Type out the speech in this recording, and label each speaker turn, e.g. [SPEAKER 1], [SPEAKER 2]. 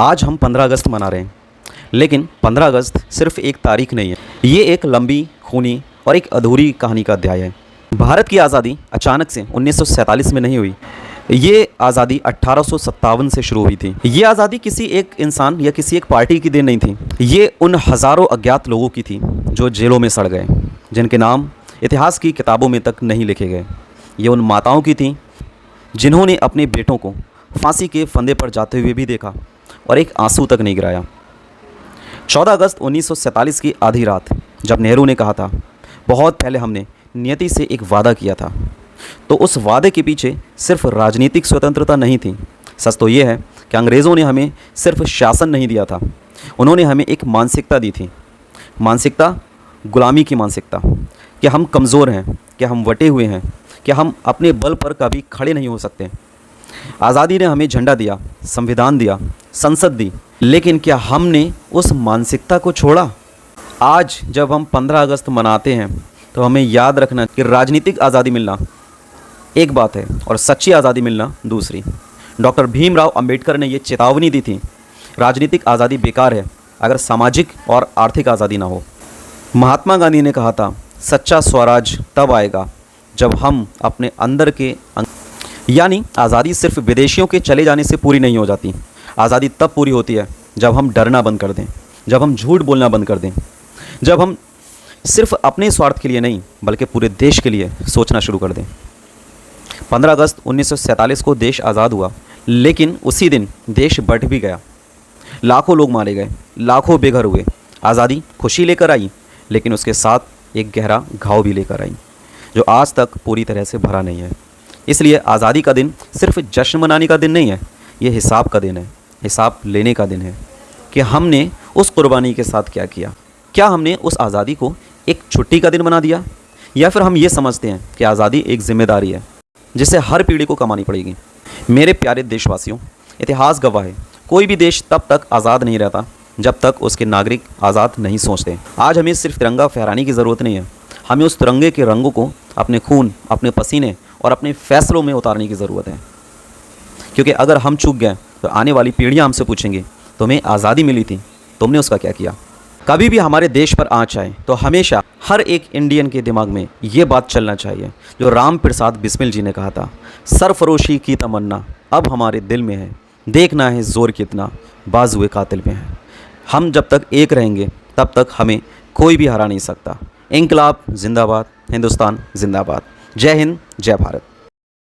[SPEAKER 1] आज हम 15 अगस्त मना रहे हैं, लेकिन 15 अगस्त सिर्फ एक तारीख नहीं है, ये एक लंबी, खूनी और एक अधूरी कहानी का अध्याय है। भारत की आज़ादी अचानक से 1947 में नहीं हुई। ये आज़ादी 1857 से शुरू हुई थी। ये आज़ादी किसी एक इंसान या किसी एक पार्टी की देन नहीं थी। ये उन हज़ारों अज्ञात लोगों की थी जो जेलों में सड़ गए, जिनके नाम इतिहास की किताबों में तक नहीं लिखे गए। ये उन माताओं की थी जिन्होंने अपने बेटों को फांसी के फंदे पर जाते हुए भी देखा और एक आंसू तक नहीं गिराया। 14 अगस्त 1947 की आधी रात, जब नेहरू ने कहा था, बहुत पहले हमने नियति से एक वादा किया था, तो उस वादे के पीछे सिर्फ राजनीतिक स्वतंत्रता नहीं थी। सच तो ये है कि अंग्रेज़ों ने हमें सिर्फ शासन नहीं दिया था, उन्होंने हमें एक मानसिकता दी थी। मानसिकता, गुलामी की मानसिकता, कि हम कमज़ोर हैं, कि हम वटे हुए हैं, कि हम अपने बल पर कभी खड़े नहीं हो सकते। आज़ादी ने हमें झंडा दिया, संविधान दिया, संसद दी, लेकिन क्या हमने उस मानसिकता को छोड़ा? आज जब हम 15 अगस्त मनाते हैं तो हमें याद रखना कि राजनीतिक आज़ादी मिलना एक बात है और सच्ची आज़ादी मिलना दूसरी। डॉक्टर भीमराव अंबेडकर ने ये चेतावनी दी थी, राजनीतिक आज़ादी बेकार है अगर सामाजिक और आर्थिक आज़ादी ना हो। महात्मा गांधी ने कहा था, सच्चा स्वराज तब आएगा जब हम अपने अंदर के यानी आज़ादी सिर्फ विदेशियों के चले जाने से पूरी नहीं हो जाती। आज़ादी तब पूरी होती है जब हम डरना बंद कर दें, जब हम झूठ बोलना बंद कर दें, जब हम सिर्फ अपने स्वार्थ के लिए नहीं बल्कि पूरे देश के लिए सोचना शुरू कर दें। 15 अगस्त 1947 को देश आज़ाद हुआ, लेकिन उसी दिन देश बंट भी गया। लाखों लोग मारे गए, लाखों बेघर हुए। आज़ादी खुशी लेकर आई, लेकिन उसके साथ एक गहरा घाव भी लेकर आई, जो आज तक पूरी तरह से भरा नहीं है। इसलिए आज़ादी का दिन सिर्फ जश्न मनाने का दिन नहीं है, ये हिसाब का दिन है, हिसाब लेने का दिन है कि हमने उस कुर्बानी के साथ क्या किया। क्या हमने उस आज़ादी को एक छुट्टी का दिन बना दिया, या फिर हम ये समझते हैं कि आज़ादी एक जिम्मेदारी है जिसे हर पीढ़ी को कमानी पड़ेगी। मेरे प्यारे देशवासियों, इतिहास गवाह है, कोई भी देश तब तक आज़ाद नहीं रहता जब तक उसके नागरिक आज़ाद नहीं सोचते। आज हमें सिर्फ तिरंगा फहराने की ज़रूरत नहीं है, हमें उस तिरंगे के रंगों को अपने खून, अपने पसीने और अपने फैसलों में उतारने की ज़रूरत है। क्योंकि अगर हम चूक गए तो आने वाली पीढ़ियाँ हमसे पूछेंगी, तुम्हें आज़ादी मिली थी, तुमने उसका क्या किया। कभी भी हमारे देश पर आँच आए तो हमेशा हर एक इंडियन के दिमाग में ये बात चलना चाहिए जो राम प्रसाद बिस्मिल जी ने कहा था, सरफरोशी की तमन्ना अब हमारे दिल में है, देखना है जोर कितना बाजुए कातिल में है। हम जब तक एक रहेंगे तब तक हमें कोई भी हरा नहीं सकता। इंकलाब जिंदाबाद, हिंदुस्तान जिंदाबाद। जय हिंद, जय भारत।